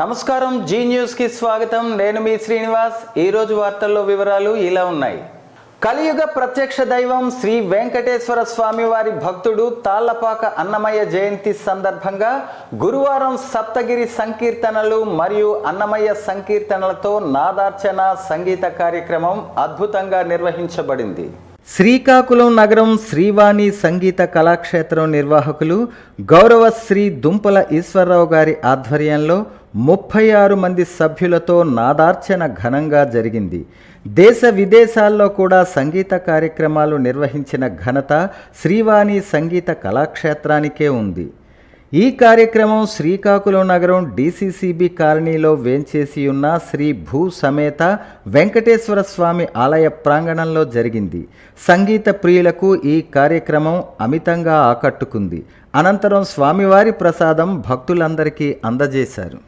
నమస్కారం, జీ న్యూస్కి స్వాగతం. నేను మీ శ్రీనివాస్. ఈరోజు వార్తల్లో వివరాలు ఇలా ఉన్నాయి. కలియుగ ప్రత్యక్ష దైవం శ్రీ వెంకటేశ్వర స్వామి వారి భక్తుడు తాళ్లపాక అన్నమయ్య జయంతి సందర్భంగా గురువారం సప్తగిరి సంకీర్తనలు మరియు అన్నమయ్య సంకీర్తనలతో నాదార్చన సంగీత కార్యక్రమం అద్భుతంగా నిర్వహించబడింది. శ్రీకాకుళం నగరం శ్రీవాణి సంగీత కళాక్షేత్రం నిర్వాహకులు గౌరవ శ్రీ దుంపల ఈశ్వరరావు గారి ఆధ్వర్యంలో 36 మంది సభ్యులతో నాదార్చన ఘనంగా జరిగింది. దేశ విదేశాల్లో కూడా సంగీత కార్యక్రమాలు నిర్వహించిన ఘనత శ్రీవాణి సంగీత కళాక్షేత్రానికే ఉంది. ఈ కార్యక్రమం శ్రీకాకుళం నగరం డిసిసిబి కాలనీలో వేంచేసి ఉన్న శ్రీ భూ సమేత వెంకటేశ్వర స్వామి ఆలయ ప్రాంగణంలో జరిగింది. సంగీత ప్రియులకు ఈ కార్యక్రమం అమితంగా ఆకట్టుకుంది. అనంతరం స్వామివారి ప్రసాదం భక్తులందరికీ అందజేశారు.